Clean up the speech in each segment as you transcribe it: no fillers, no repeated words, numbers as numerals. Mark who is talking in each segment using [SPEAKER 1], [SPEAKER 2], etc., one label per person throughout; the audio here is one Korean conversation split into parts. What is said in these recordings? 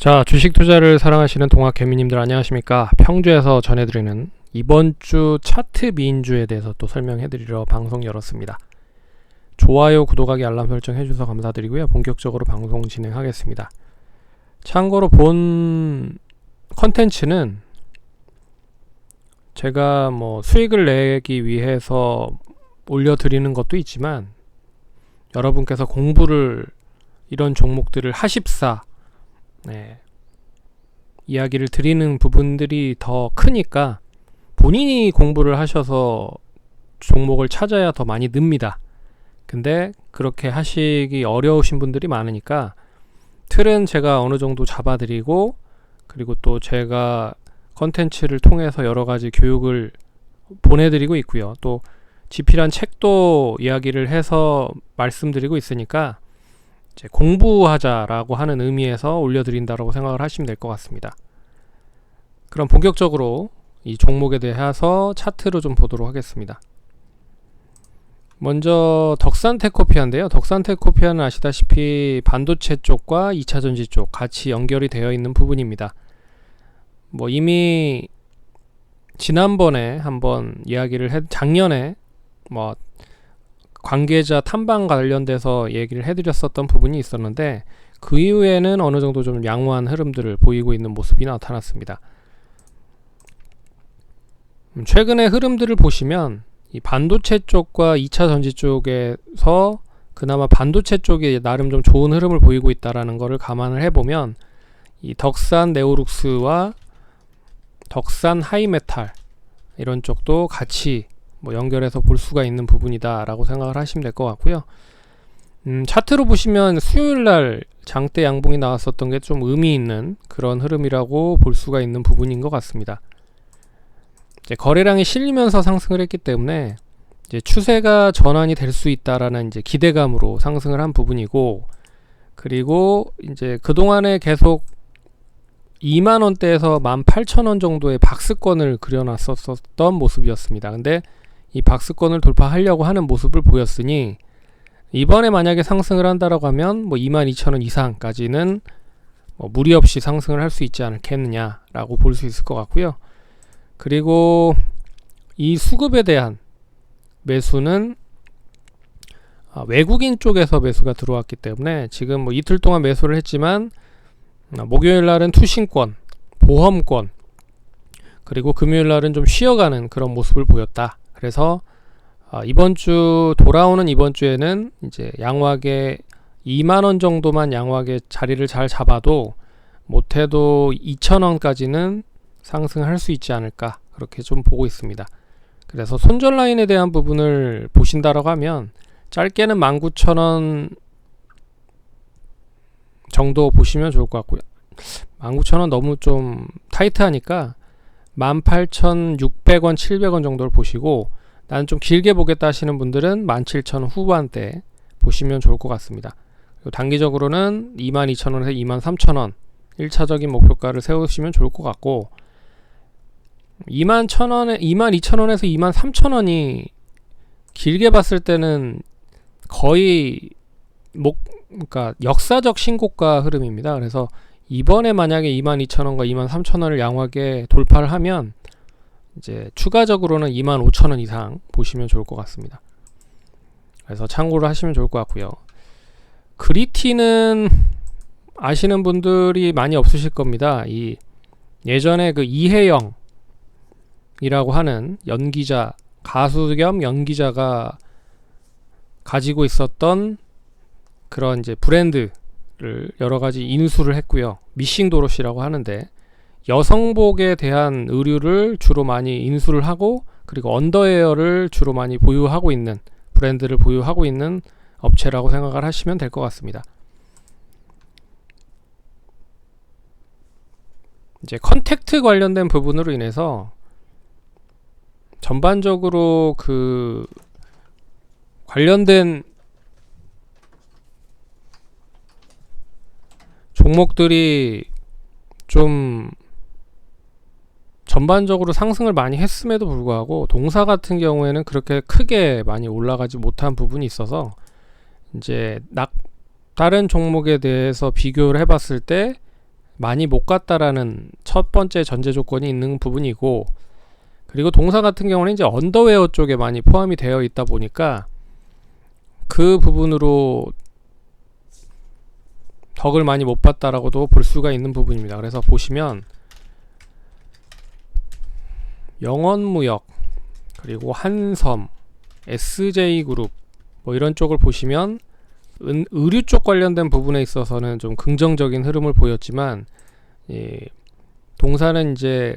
[SPEAKER 1] 자, 주식 투자를 사랑하시는 동학개미님들 안녕하십니까? 평주에서 전해드리는 이번 주 차트 미인주에 대해서 또 설명해드리러 방송 열었습니다. 좋아요, 구독하기, 알람 설정 해주셔서 감사드리고요. 본격적으로 방송 진행하겠습니다. 참고로 본 컨텐츠는 제가 수익을 내기 위해서 올려드리는 것도 있지만 여러분께서 공부를 이런 종목들을 하십사 이야기를 드리는 부분들이 더 크니까 본인이 공부를 하셔서 종목을 찾아야 더 많이 늡니다. 근데 그렇게 하시기 어려우신 분들이 많으니까 틀은 제가 어느 정도 잡아드리고, 그리고 또 제가 컨텐츠를 통해서 여러가지 교육을 보내드리고 있고요. 또 집필한 책도 이야기를 해서 말씀드리고 있으니까 이제 공부하자라고 하는 의미에서 올려드린다라고 생각을 하시면 될 것 같습니다. 그럼 본격적으로 이 종목에 대해서 차트로 좀 보도록 하겠습니다. 먼저 덕산테크코피아인데요. 덕산테크코피아는 아시다시피 반도체 쪽과 2차전지 쪽 같이 연결이 되어 있는 부분입니다. 이미 지난번에 한번 이야기를 작년에 관계자 탐방 관련돼서 얘기를 해드렸었던 부분이 있었는데, 그 이후에는 어느 정도 좀 양호한 흐름들을 보이고 있는 모습이 나타났습니다. 최근의 흐름들을 보시면 이 반도체 쪽과 2차 전지 쪽에서 그나마 반도체 쪽이 나름 좀 좋은 흐름을 보이고 있다라는 것을 감안을 해보면 이 덕산 네오룩스와 덕산 하이메탈 이런 쪽도 같이 연결해서 볼 수가 있는 부분이다 라고 생각을 하시면 될 것 같고요. 차트로 보시면 수요일날 장대 양봉이 나왔었던 게 좀 의미 있는 그런 흐름이라고 볼 수가 있는 부분인 것 같습니다. 이제 거래량이 실리면서 상승을 했기 때문에 이제 추세가 전환이 될 수 있다라는 이제 기대감으로 상승을 한 부분이고, 그리고 이제 그동안에 계속 2만원대에서 18,000원 정도의 박스권을 그려놨었던 모습이었습니다. 근데 이 박스권을 돌파하려고 하는 모습을 보였으니 이번에 만약에 상승을 한다라고 하면 22,000원 이상까지는 무리 없이 상승을 할 수 있지 않겠느냐라고 볼 수 있을 것 같고요. 그리고 이 수급에 대한 매수는 외국인 쪽에서 매수가 들어왔기 때문에 지금 이틀 동안 매수를 했지만 목요일 날은 투신권, 보험권, 그리고 금요일 날은 좀 쉬어가는 그런 모습을 보였다. 그래서 돌아오는 이번 주에는 이제 양호하게 2만원 정도만 양호하게 자리를 잘 잡아도 못해도 2,000원까지는 상승을 할 수 있지 않을까, 그렇게 좀 보고 있습니다. 그래서 손절 라인에 대한 부분을 보신다라고 하면 짧게는 19,000원 정도 보시면 좋을 것 같고요. 19,000원 너무 좀 타이트하니까 18,600원, 700원 정도를 보시고, 나는 좀 길게 보겠다 하시는 분들은 17,000원 후반대 보시면 좋을 것 같습니다. 그리고 단기적으로는 22,000원에서 23,000원 1차적인 목표가를 세우시면 좋을 것 같고, 21,000원에 22,000원에서 23,000원이 길게 봤을 때는 거의 그러니까 역사적 신고가 흐름입니다. 그래서 이번에 만약에 22,000원과 23,000원을 양호하게 돌파를 하면 이제 추가적으로는 25,000원 이상 보시면 좋을 것 같습니다. 그래서 참고를 하시면 좋을 것 같고요. 그리티는 아시는 분들이 많이 없으실 겁니다. 이 예전에 그 이혜영이라고 하는 연기자, 가수 겸 연기자가 가지고 있었던 그런 이제 브랜드를 여러 가지 인수를 했고요. 미싱도롯이라고 하는데 여성복에 대한 의류를 주로 많이 인수를 하고, 그리고 언더웨어를 주로 많이 보유하고 있는 브랜드를 보유하고 있는 업체라고 생각을 하시면 될 것 같습니다. 이제 컨택트 관련된 부분으로 인해서 전반적으로 그 관련된 종목들이 좀 전반적으로 상승을 많이 했음에도 불구하고 동사 같은 경우에는 그렇게 크게 많이 올라가지 못한 부분이 있어서 이제 다른 종목에 대해서 비교를 해봤을 때 많이 못 갔다라는 첫 번째 전제 조건이 있는 부분이고, 그리고 동사 같은 경우는 이제 언더웨어 쪽에 많이 포함이 되어 있다 보니까 그 부분으로 덕을 많이 못 봤다라고도 볼 수가 있는 부분입니다. 그래서 보시면 영원무역, 그리고 한섬, SJ그룹 뭐 이런 쪽을 보시면 의류 쪽 관련된 부분에 있어서는 좀 긍정적인 흐름을 보였지만, 동사는 이제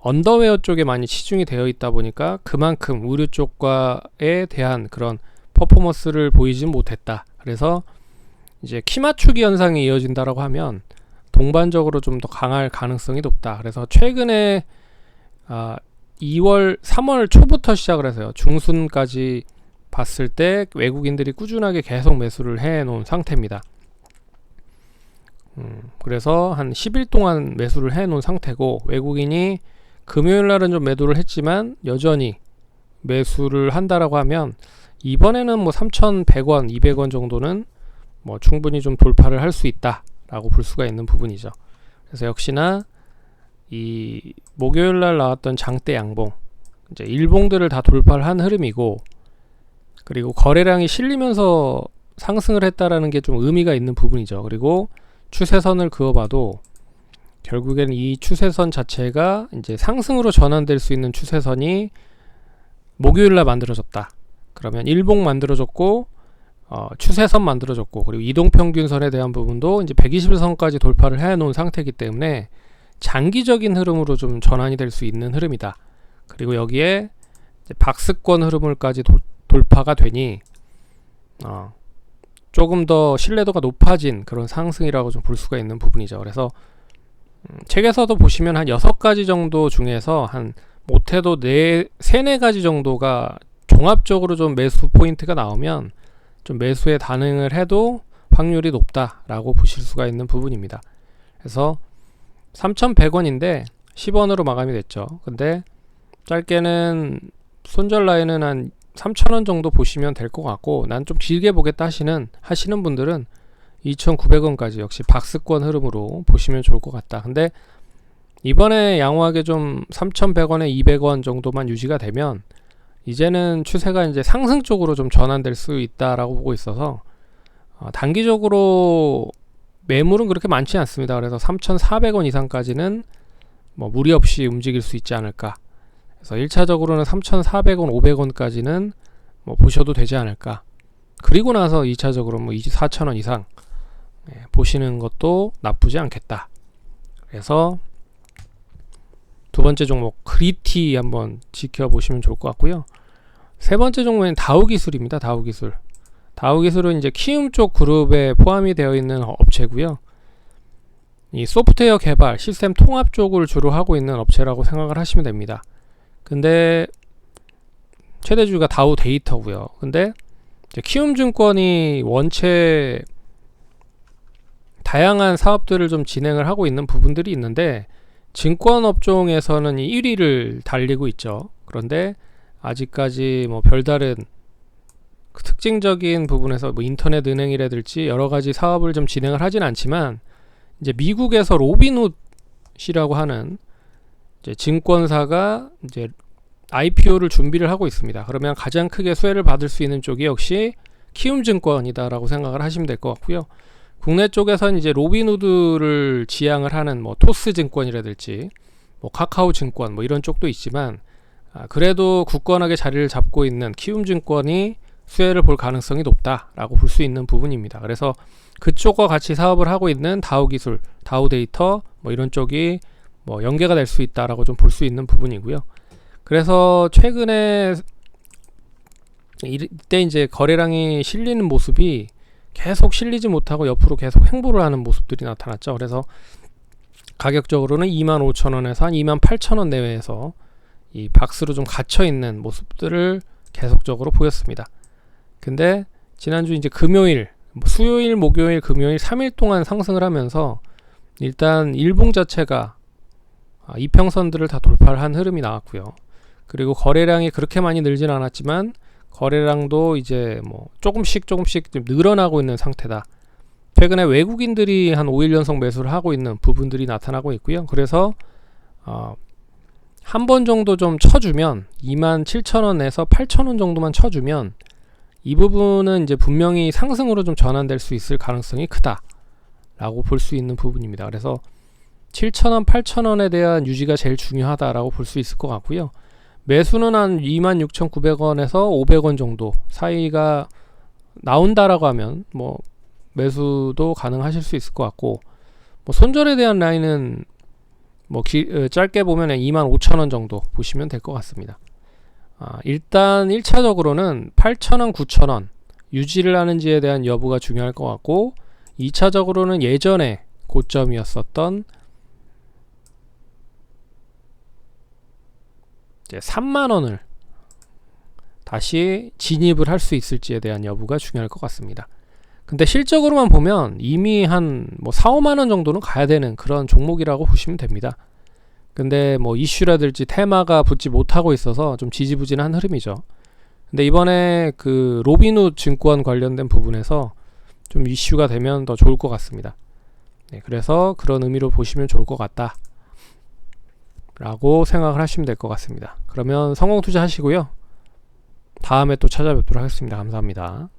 [SPEAKER 1] 언더웨어 쪽에 많이 치중이 되어 있다 보니까 그만큼 의류 쪽과에 대한 그런 퍼포먼스를 보이지 못했다. 그래서 이제 키 맞추기 현상이 이어진다라고 하면 동반적으로 좀 더 강할 가능성이 높다. 그래서 최근에 2월, 3월 초부터 시작을 해서요, 중순까지 봤을 때 외국인들이 꾸준하게 계속 매수를 해 놓은 상태입니다. 그래서 한 10일 동안 매수를 해 놓은 상태고, 외국인이 금요일 날은 좀 매도를 했지만 여전히 매수를 한다라고 하면 이번에는 뭐 3,100원, 200원 정도는 뭐 충분히 좀 돌파를 할 수 있다라고 볼 수가 있는 부분이죠. 그래서 역시나 이 목요일 날 나왔던 장대 양봉, 이제 일봉들을 다 돌파를 한 흐름이고, 그리고 거래량이 실리면서 상승을 했다라는 게 좀 의미가 있는 부분이죠. 그리고 추세선을 그어봐도 결국엔 이 추세선 자체가 이제 상승으로 전환될 수 있는 추세선이 목요일날 만들어졌다. 그러면 일봉 만들어졌고, 추세선 만들어졌고, 그리고 이동평균선에 대한 부분도 이제 120일선까지 돌파를 해놓은 상태이기 때문에 장기적인 흐름으로 좀 전환이 될 수 있는 흐름이다. 그리고 여기에 이제 박스권 흐름을까지 돌파가 되니 조금 더 신뢰도가 높아진 그런 상승이라고 좀 볼 수가 있는 부분이죠. 그래서 책에서도 보시면 한 6가지 정도 중에서 한 못해도 3-4가지 정도가 종합적으로 좀 매수 포인트가 나오면 좀 매수에 반응을 해도 확률이 높다라고 보실 수가 있는 부분입니다. 그래서 3,100원인데 10원으로 마감이 됐죠. 근데 짧게는 손절 라인은 한 3,000원 정도 보시면 될 것 같고, 난 좀 길게 보겠다 하시는 분들은 2,900원까지 역시 박스권 흐름으로 보시면 좋을 것 같다. 근데 이번에 양호하게 좀 3,100원에 200원 정도만 유지가 되면 이제는 추세가 이제 상승 쪽으로 좀 전환될 수 있다라고 보고 있어서 단기적으로 매물은 그렇게 많지 않습니다. 그래서 3,400원 이상까지는 뭐 무리 없이 움직일 수 있지 않을까. 그래서 1차적으로는 3,400원, 500원까지는 뭐 보셔도 되지 않을까. 그리고 나서 2차적으로 뭐 4,000원 이상 보시는 것도 나쁘지 않겠다. 그래서 두 번째 종목 그리티 한번 지켜보시면 좋을 것 같고요. 세 번째 종목은 다우기술입니다. 다우기술. 다우기술은 이제 키움 쪽 그룹에 포함이 되어 있는 업체고요. 이 소프트웨어 개발, 시스템 통합 쪽을 주로 하고 있는 업체라고 생각을 하시면 됩니다. 근데 최대주가 다우 데이터고요. 근데 이제 키움증권이 원체 다양한 사업들을 좀 진행을 하고 있는 부분들이 있는데, 증권 업종에서는 이 1위를 달리고 있죠. 그런데 아직까지 뭐 별다른 그 특징적인 부분에서 뭐 인터넷 은행이라든지 여러 가지 사업을 좀 진행을 하진 않지만, 이제 미국에서 로빈훗이라고 하는 이제 증권사가 이제 IPO를 준비를 하고 있습니다. 그러면 가장 크게 수혜를 받을 수 있는 쪽이 역시 키움증권이다라고 생각을 하시면 될 것 같고요. 국내 쪽에서는 이제 로빈후드를 지향을 하는 뭐 토스증권이라든지 뭐 카카오증권 뭐 이런 쪽도 있지만, 그래도 굳건하게 자리를 잡고 있는 키움증권이 수혜를 볼 가능성이 높다라고 볼 수 있는 부분입니다. 그래서 그쪽과 같이 사업을 하고 있는 다우기술, 다우데이터 뭐 이런 쪽이 뭐 연계가 될 수 있다라고 좀 볼 수 있는 부분이고요. 그래서 최근에 이때 이제 거래량이 실리는 모습이 계속 실리지 못하고 옆으로 계속 횡보를 하는 모습들이 나타났죠. 그래서 가격적으로는 25,000원에서 한 28,000원 내외에서 이 박스로 좀 갇혀 있는 모습들을 계속적으로 보였습니다. 근데 지난주 이제 금요일, 수요일, 목요일, 금요일 3일 동안 상승을 하면서 일단 일봉 자체가 이평선들을 다 돌파를 한 흐름이 나왔고요. 그리고 거래량이 그렇게 많이 늘진 않았지만 거래량도 이제 뭐 조금씩 좀 늘어나고 있는 상태다. 최근에 외국인들이 한 5일 연속 매수를 하고 있는 부분들이 나타나고 있고요. 그래서 한 번 정도 좀 쳐주면 27,000원에서 8,000원 정도만 쳐주면 이 부분은 이제 분명히 상승으로 좀 전환될 수 있을 가능성이 크다 라고 볼 수 있는 부분입니다. 그래서 7,000원, 8,000원에 대한 유지가 제일 중요하다라고 볼 수 있을 것 같고요. 매수는 한 26,900원에서 500원 정도 사이가 나온다라고 하면 뭐 매수도 가능하실 수 있을 것 같고, 뭐 손절에 대한 라인은 뭐 짧게 보면 25,000원 정도 보시면 될 것 같습니다. 일단 1차적으로는 8,000원, 9,000원 유지를 하는지에 대한 여부가 중요할 것 같고, 2차적으로는 예전에 고점이었었던 이제 3만원을 다시 진입을 할 수 있을지에 대한 여부가 중요할 것 같습니다. 근데 실적으로만 보면 이미 한 뭐 4, 5만원 정도는 가야 되는 그런 종목이라고 보시면 됩니다. 근데 뭐 이슈라든지 테마가 붙지 못하고 있어서 좀 지지부진한 흐름이죠. 근데 이번에 그 로빈훗 증권 관련된 부분에서 좀 이슈가 되면 더 좋을 것 같습니다. 네, 그래서 그런 의미로 보시면 좋을 것 같다 라고 생각을 하시면 될 것 같습니다. 그러면 성공 투자 하시고요. 다음에 또 찾아뵙도록 하겠습니다. 감사합니다.